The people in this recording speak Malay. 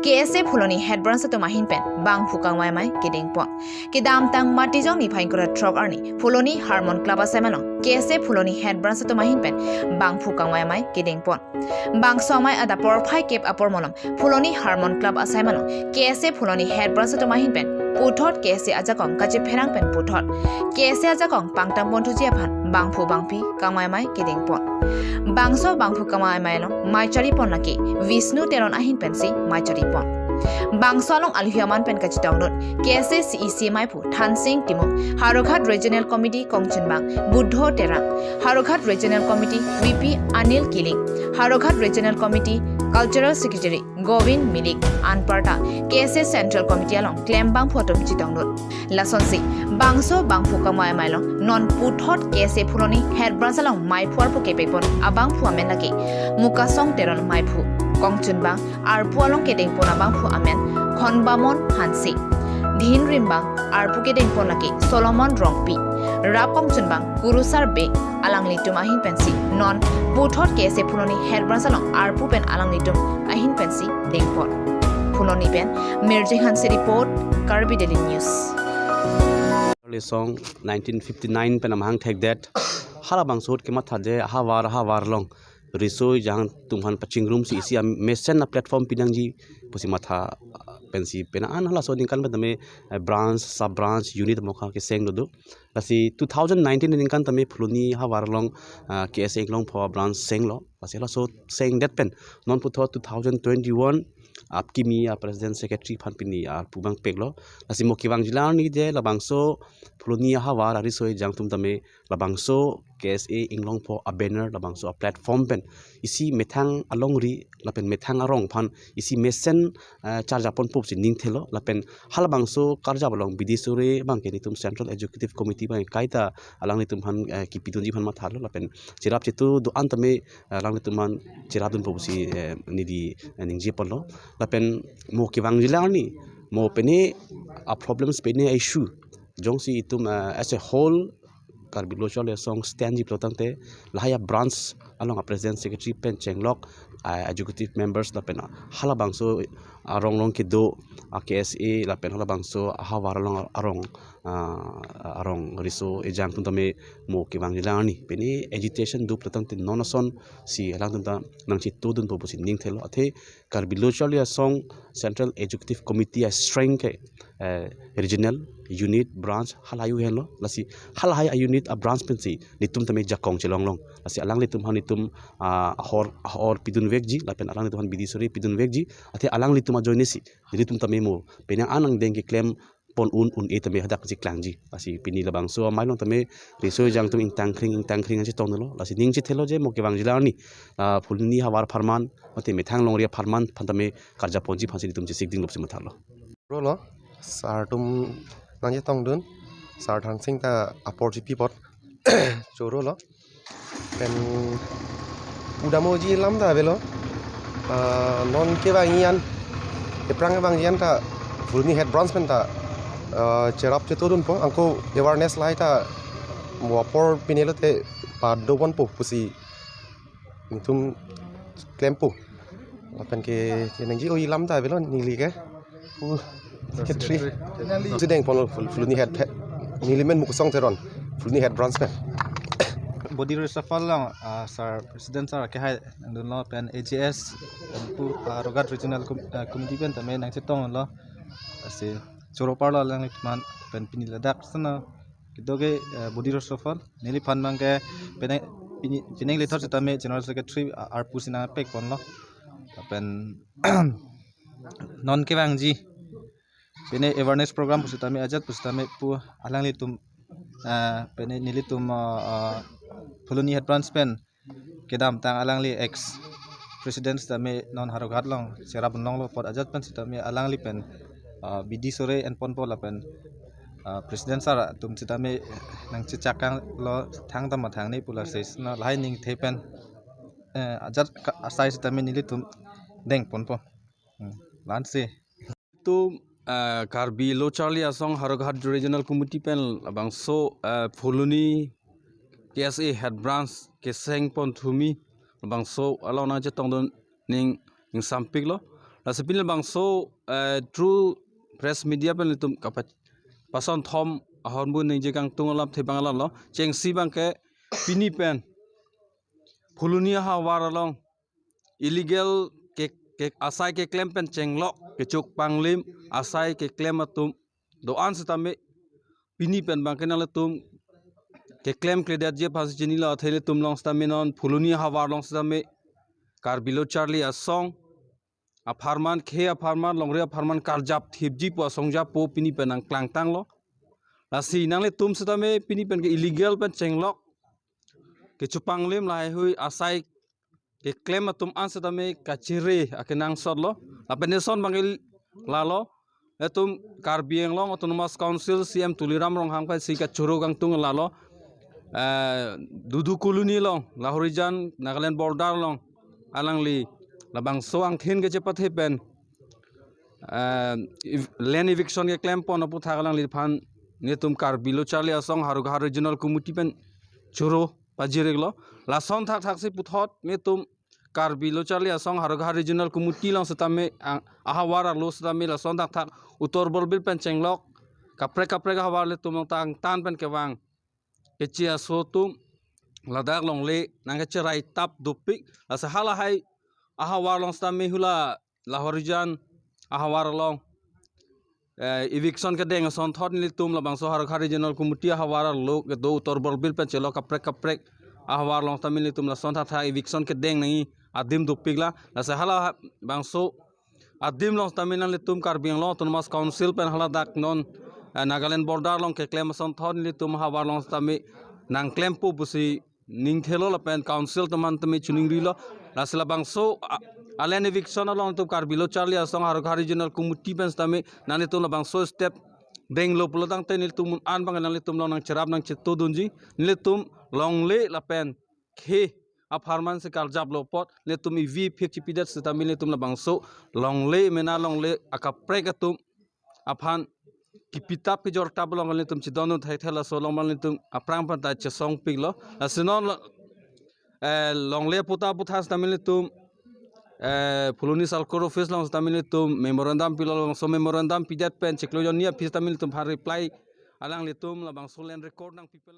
KSA Fuloni head branch to mahin pen bang phukang mai keding pon kedam tang mati jong ni phain kora trok arni Fuloni Harmon Club asemano KSA Fuloni head branch to mahin pen bang phukang mai keding pon bang somai ada por phai kep apor monom Fuloni Harmon Club asemano KSA Fuloni head branch to mahin pen puthot KSA ajakong kaje pherang pen puthot KSA ajakong pangtang pon thujia phan bang phu bang pi kamai mai keding pon bangso bangphu kamai mai lo mai chari pon naki Vishnu teron ahin pensi mai chari pon bangso along alhiaman pen kachi download KSA CEC mai phu Thansing Timo Haroghat Regional Committee Kongchen bang Buddho terang Haroghat Regional Committee VP Anil Kiling Haroghat Regional Committee Cultural Secretary Govind Milik Anparta KSA Central Committee along claim bang photo chi download lasonsi bangso bangphu kamai mai lo non puthot KSA Fuloni head branch along mai phuar phu kepepon abang phu amen laki mukasong teron mai phu kongchun bang ar phu along kedeng pon abang phu amen khonbamon hansi dhin rimbang ar phu kedeng pon laki Solomon Rongpi rap kongchun bang kurusar be alang litum ahin pensi non puthot KSA Fuloni head branch along ar phu pen alang litum ahin pensi dengpon Fuloni pen Mirjing Hansi report Karbi Daily News song 1959 pen amhang thek that hala bangsot ke matha je hawar long risoi jang tumhan paching room si isi mesen na platform pinang ji pusi matha pensi pena an hala so ningkan badame branch sub branch unit mokha ke seng do lasi 2019 ningkan tame Fuloni hawar long KSA long for branch seng lo lasi hala so seng that pen non putho 2021 आपकी मिया president secretary फानपिनी आर पुबांग पेगलो लसी मोकिबांग जिला नि जे लबांगसो Fuloni hawar ari soi jang tum tame labangso KSA inglong po a banner labangso a platform pen isi methang along ri lapen methang arong phan isi mesen charja pon pop ning thelo lapen halbangso karja balong bidisore bangke ni tum Central Executive Committee bang kaita alang ni tum han kipitun ji phan ma thalo lapen chirap chitu do antame alang ni tum man chiradun pop si nidi ningji ponlo lapen mo kibang jila ni mo pene a problems pene issue jong si itum as a whole Karbi local song stand ji plotang te lahaya branch along a president secretary pen chenglok executive members la pen hala bangso arong long ke do KSA la pen hala bangso hawar long arong riso ejang tum tame mo ke bang jilani peni agitation do plotang te nonason si alang tum ta nang chi to dun po si ning thelo athe Karbi local song Central Executive Committee a strength regional unit branch halayu hello lasi halaya unit a branch pensi nitum tame jakong chelong long lasi alang litum hanitum hor pidun vekji lapen alang litum han bidisori pidun vekji athe alang litum a joinesi litum tame mo pena anang dengki claim pon un e tame hadak ji klangji lasi pini labang so mailong tame reso jang tum intang khring ji tong lo lasi ning ji thelo je mo ke bang jilani Fuloni hawar farman ote methang long ria farman phantame karja ponji phansi litum ji sikding lopsi mathalo rolo sar tum nangje tong dun sar thang sing ta apor ji pipot choro lo pen udamoji lam da belo non ke bang yan ke prang bang yan ta Fuloni head branch pen ta cherap che turun po angko awareness lai ta apor pinelo te pa do bon po pusi tum klempo lapen ke nangji oi lam da belo nili ke secretary sideng pon Fuloni head nilimen mukusong teron Fuloni head branch pen body reshuffle lang sir president sir ke hai ndun lo pen AGS pu Haroghat Regional Committee pen tame nang chitong lo ase choropar lo lang man pen piniladak sana kidoge body reshuffle nili phan mang ke pen pineng lethor tame general secretary ar pusina pek pon lo pen non ke bangji pene awareness program pusitame ajat pusitame pu alang litum pene nilitum Fuloni head branch pen kedam tang alang li ex president tame non Haroghat long serap long lo pot ajat pen sitame alang li pen bidi sore en pon pola pen president sara tum sitame nang chichakang lo thang tam thang nei pula ses na lining thepen ajat asai sitame nilitum deng pon po lan se tu Karbi local song Haroghat Regional Committee pen bangso Fuloni KSA head branch keseng pon thumi bangso alona je tong don ning sampik lo la sepin bang so true press media pen tum kapat pason thom ahon bu nei je kang tung lam the bang lo cheng si bang ke pini pen phulunia ha war long illegal ke asai ke claim pen cheng lo ke chuk panglim asai ke claim atum do an setame pini pen bang kenal tum ke claim credit je pas jini la thele tum long staminon phulunia ha war long stame kar bilo charlie a song a farman khe a farman longre a farman karjap thibji po songjap po pini pen ang klang tang lo la si nang le tum setame pini pen ke illegal pen cheng lo ke chupang lem lai hui asai ke claim atum an setame kachire akenang sot lo la peneson bangil la lo etum karbieng long autonomous council cm tuliram rong hang pai si ka churo gang tung la lo dudu koloni long lahorijan nagaland border long alangli labang soang thin ke chepat he pen land eviction ke claim pon apu thagalang li phan ne tum kar bilo charli asong haru har regional committee pen churo pajireglo la son thak thak se puthot ne tum kar bilo charli asong haru har regional committee long setame ahawara lo setame la son thak thak utor bolbil pen chenglok kapre ka hawar le tum tang tan pen ke wang ke chia so tum ladak long le nang ke cherai tap dupik la sa hala hai ahawar long setame hula lahorijan ahawar long eviction ke deng son thot ni tum la bangso har khari general committee ahawar lo ke do utor bolbil pen chelo kapre ahawar long tamil ni tum la son tha eviction ke deng nai adim dupik la sa hala bangso adim long tamil ni tum karbiang long autonomous council pen hala dak non nagaland border long ke claim son thot ni tum ahawar long tami nang claim pu busi ning thelo la pen council taman tami chuning ri lo la sila bangso alen eviction long tum karbilo charli asong har khari general committee pen tami nani tum la bangso step deng lo pulotang te nil tum an bang nang tum long nang cherap nang cheto dunji nil tum long le la pen khe a farman se kal jab lo pot le tum vi phik chipidat se tamil tum la bangso long le mena long le akapre ka tum aphan ki pitap ki jor tab long le tum chidonu thai thela so long mal tum aprang pan ta che song pik lo asinon long le puta puthas tamil tum phuluni salkor office long tamil tum memorandum pilo long so memorandum pidat pen cheklo nia phis tamil tum har reply alang le tum la bang solen record nang people